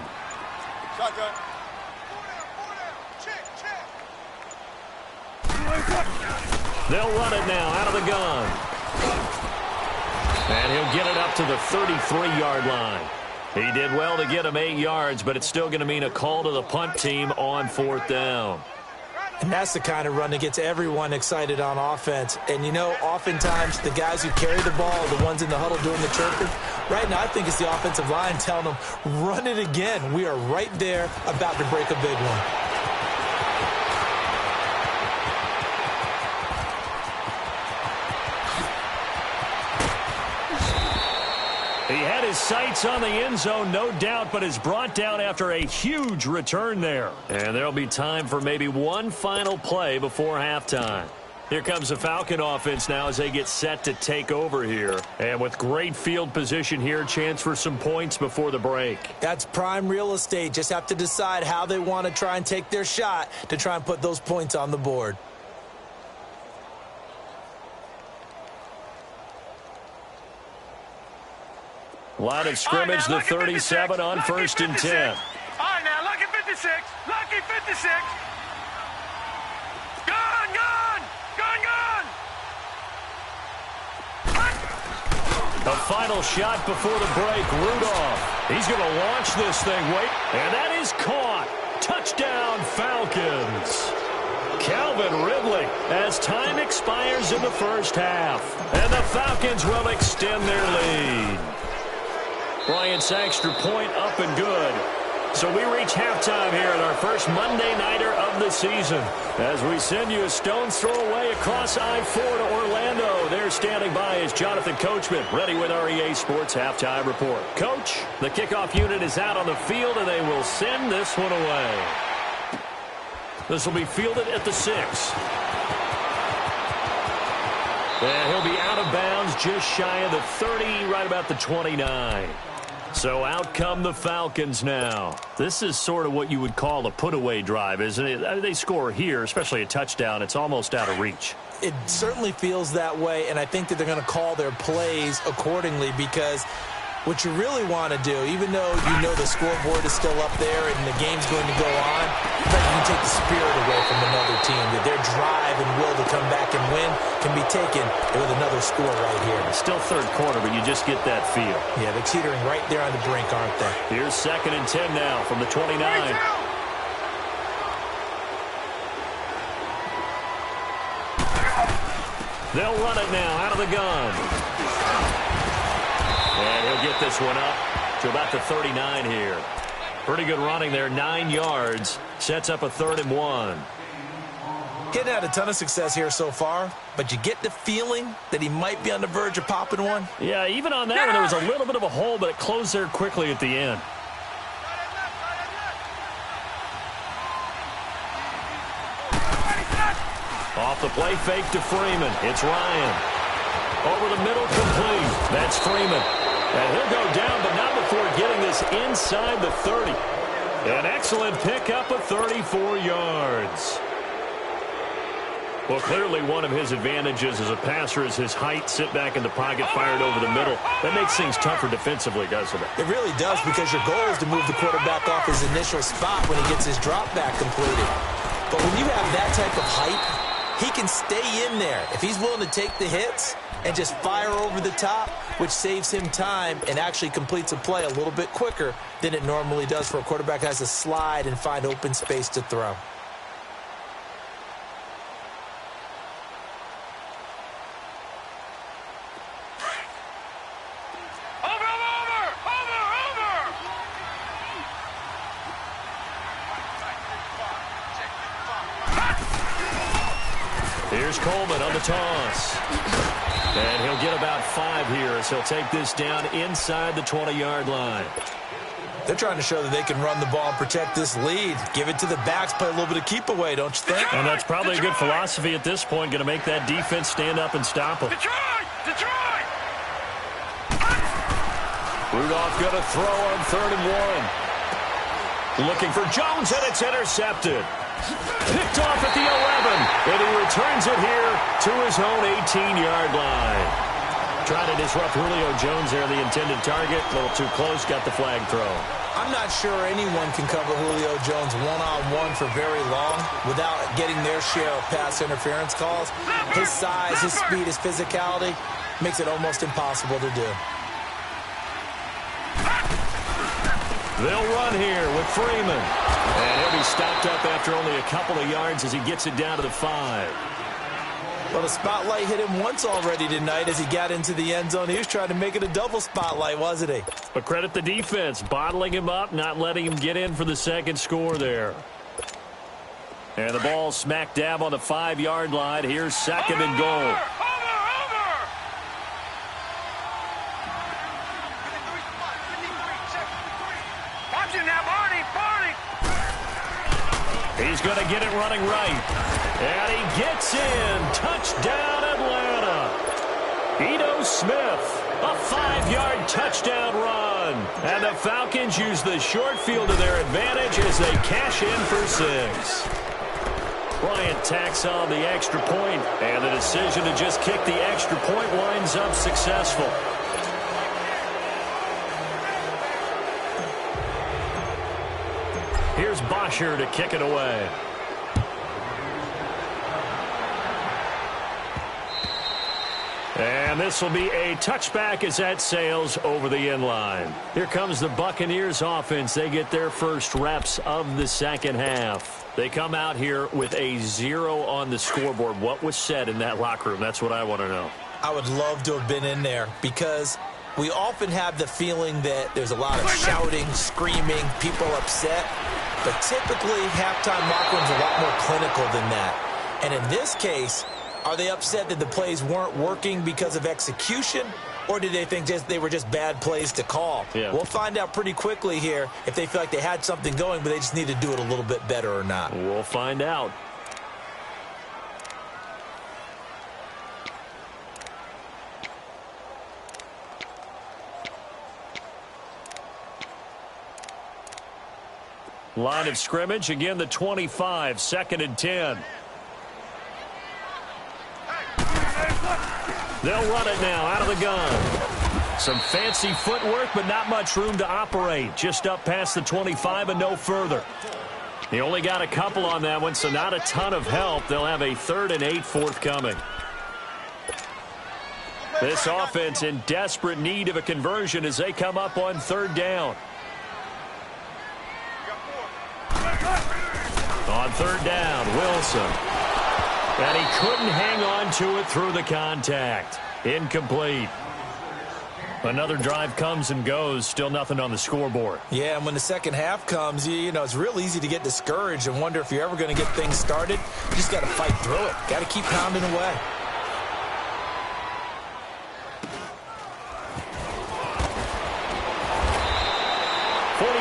Shotgun. Check. They'll run it now out of the gun. And he'll get it up to the 33-yard line. He did well to get him 8 yards, but it's still going to mean a call to the punt team on 4th down. And that's the kind of run that gets everyone excited on offense. And, you know, oftentimes the guys who carry the ball are the ones in the huddle doing the chirping. Right now, I think it's the offensive line telling them, run it again. We are right there about to break a big one. He had his sights on the end zone, no doubt, but is brought down after a huge return there. And there'll be time for maybe one final play before halftime. Here comes the Falcon offense now as they get set to take over here. And with great field position here, chance for some points before the break. That's prime real estate. Just have to decide how they want to try and take their shot to try and put those points on the board. Line of scrimmage, the 37 on 1st and 10. All right, now, lucky 56. Lucky 56. Gone. The final shot before the break, Rudolph. He's going to launch this thing. Wait, and that is caught. Touchdown, Falcons. Calvin Ridley as time expires in the first half. And the Falcons will extend their lead. Bryant's extra point up and good. So we reach halftime here in our first Monday Nighter of the season. As we send you a stone's throw away across I-4 to Orlando. There standing by is Jonathan Coachman, ready with our EA Sports Halftime Report. Coach, the kickoff unit is out on the field, and they will send this one away. This will be fielded at the 6. And he'll be out of bounds just shy of the 30, right about the 29. So out come the Falcons now. This is sort of what you would call a put-away drive, isn't it? I mean, they score here, especially a touchdown. It's almost out of reach. It certainly feels that way, and I think that they're going to call their plays accordingly because what you really want to do, even though you know the scoreboard is still up there and the game's going to go on, but you can take the spirit away from another team. That their drive and will to come back and win can be taken with another score right here. It's still third quarter, but you just get that feel. Yeah, they're teetering right there on the brink, aren't they? Here's 2nd and 10 now from the 29. They'll run it now out of the gun. And he'll get this one up to about the 39 here. Pretty good running there, 9 yards. Sets up a 3rd and 1. Getting had a ton of success here so far, but you get the feeling that he might be on the verge of popping one. Yeah, even on that one, there was a little bit of a hole, but it closed there quickly at the end. Off the play fake to Freeman. It's Ryan. Over the middle, complete. That's Freeman. And he'll go down, but not before getting this inside the 30. An excellent pickup of 34 yards. Well, clearly one of his advantages as a passer is his height. Sit back in the pocket, fired over the middle. That makes things tougher defensively, doesn't it? It really does, because your goal is to move the quarterback off his initial spot when he gets his drop back completed. But when you have that type of height, he can stay in there. If he's willing to take the hits and just fire over the top, which saves him time and actually completes a play a little bit quicker than it normally does for a quarterback that has to slide and find open space to throw. Here's Coleman on the toss. And he'll get about 5 here as he'll take this down inside the 20-yard line. They're trying to show that they can run the ball and protect this lead. Give it to the backs, play a little bit of keep away, don't you think? And that's probably a good philosophy at this point, going to make that defense stand up and stop them. Rudolph going to throw on 3rd and 1. Looking for Jones, and it's intercepted. Picked off at the 11, and he returns it here to his own 18-yard line. Trying to disrupt Julio Jones there, the intended target. A little too close, got the flag thrown. I'm not sure anyone can cover Julio Jones one-on-one for very long without getting their share of pass interference calls. His size, his speed, his physicality makes it almost impossible to do. They'll run here with Freeman. And he'll be stopped up after only a couple of yards as he gets it down to the 5. Well, the spotlight hit him once already tonight as he got into the end zone. He was trying to make it a double spotlight, wasn't he? But credit the defense, bottling him up, not letting him get in for the second score there. And the ball smack dab on the 5-yard line. Here's 2nd and goal. He's going to get it running right. And he gets in. Touchdown, Atlanta. Ito Smith, a 5-yard touchdown run. And the Falcons use the short field to their advantage as they cash in for 6. Bryant tacks on the extra point, and the decision to just kick the extra point winds up successful. Here's Bosher to kick it away. And this will be a touchback as that sails over the end line. Here comes the Buccaneers offense. They get their first reps of the second half. They come out here with a 0 on the scoreboard. What was said in that locker room? That's what I want to know. I would love to have been in there because we often have the feeling that there's a lot of shouting, screaming, people upset. But typically, halftime locker rooms are a lot more clinical than that. And in this case, are they upset that the plays weren't working because of execution? Or did they think they were just bad plays to call? Yeah. We'll find out pretty quickly here if they feel like they had something going, but they just need to do it a little bit better or not. We'll find out. Line of scrimmage, again the 25, 2nd and 10. They'll run it now out of the gun. Some fancy footwork, but not much room to operate. Just up past the 25 and no further. He only got a couple on that one, so not a ton of help. They'll have a 3rd and 8 forthcoming. This offense in desperate need of a conversion as they come up on 3rd down. On 3rd down, Wilson. And he couldn't hang on to it through the contact. Incomplete. Another drive comes and goes, still nothing on the scoreboard. Yeah, and when the second half comes, you know, it's real easy to get discouraged and wonder if you're ever going to get things started. You just got to fight through it. Got to keep pounding away.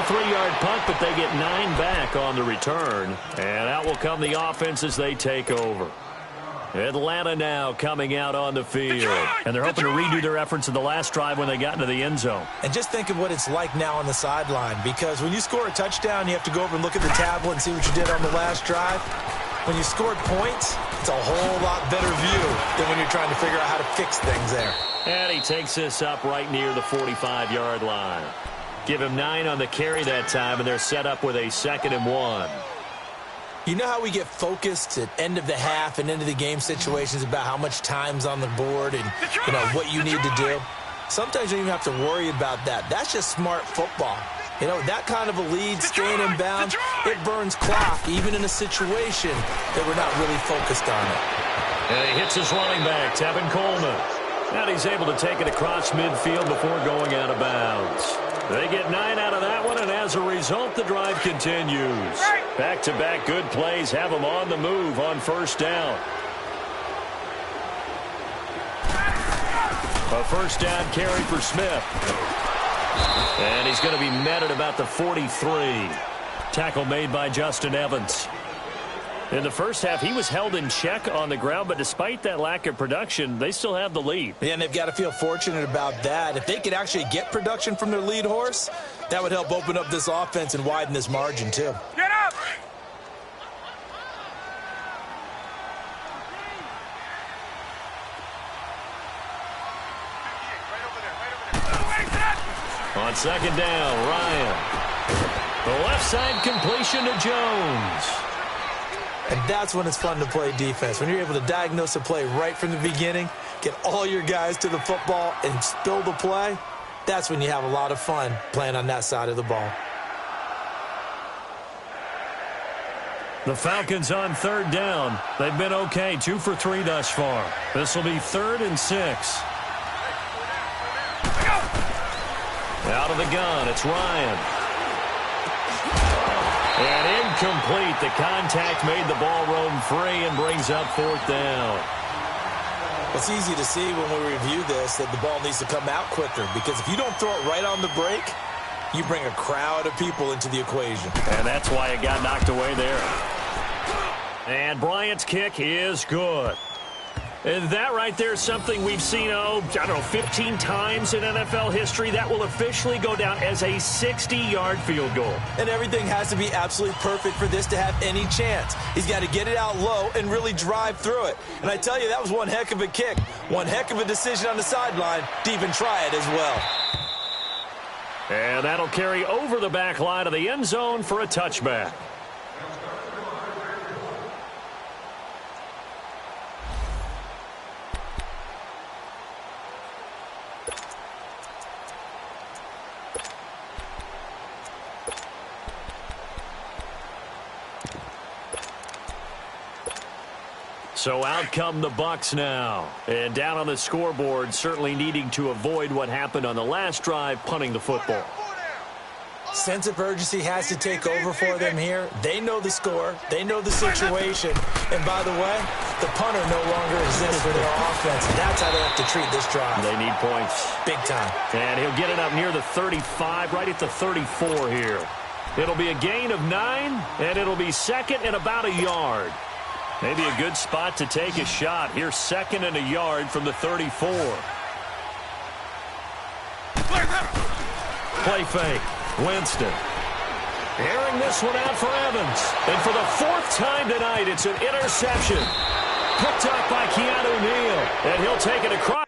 Three-yard punt, but they get 9 back on the return. And out will come the offense as they take over. Atlanta now coming out on the field. And they're hoping to redo their efforts in the last drive when they got into the end zone. And just think of what it's like now on the sideline, because when you score a touchdown, you have to go over and look at the tablet and see what you did on the last drive. When you scored points, it's a whole lot better view than when you're trying to figure out how to fix things there. And he takes this up right near the 45-yard line. Give him 9 on the carry that time, and they're set up with a 2nd and 1. You know how we get focused at end of the half and end of the game situations about how much time's on the board and, you know, what you need to do? Sometimes you don't even have to worry about that. That's just smart football. You know, that kind of a lead, staying in bounds, it burns clock, even in a situation that we're not really focused on it. And he hits his running back, Tevin Coleman. And he's able to take it across midfield before going out of bounds. They get 9 out of that one, and as a result, the drive continues. Back-to-back good plays have them on the move on first down. A first down carry for Smith. And he's going to be met at about the 43. Tackle made by Justin Evans. In the first half, he was held in check on the ground, but despite that lack of production, they still have the lead. Yeah, and they've got to feel fortunate about that. If they could actually get production from their lead horse, that would help open up this offense and widen this margin, too. Get up! On second down, Ryan. The left side completion to Jones. And that's when it's fun to play defense. When you're able to diagnose a play right from the beginning, get all your guys to the football and spill the play, that's when you have a lot of fun playing on that side of the ball. The Falcons on third down. They've been okay, 2 for 3 thus far. This will be 3rd and 6. Out of the gun, it's Ryan. And incomplete. The contact made the ball roam free and brings up 4th down. It's easy to see when we review this that the ball needs to come out quicker, because if you don't throw it right on the break, you bring a crowd of people into the equation. And that's why it got knocked away there. And Bryant's kick is good. And that right there is something we've seen, 15 times in NFL history. That will officially go down as a 60-yard field goal. And everything has to be absolutely perfect for this to have any chance. He's got to get it out low and really drive through it. And I tell you, that was one heck of a kick. One heck of a decision on the sideline to even try it as well. And that'll carry over the back line of the end zone for a touchback. So out come the Bucs now. And down on the scoreboard, certainly needing to avoid what happened on the last drive, punting the football. Sense of urgency has to take over for them here. They know the score. They know the situation. And by the way, the punter no longer exists for their offense. That's how they have to treat this drive. They need points. Big time. And he'll get it up near the 35, right at the 34 here. It'll be a gain of 9, and it'll be 2nd and about a yard. Maybe a good spot to take a shot. Here's 2nd and a yard from the 34. Play fake. Winston. Airing this one out for Evans. And for the 4th time tonight, it's an interception. Picked up by Keanu Neal. And he'll take it across.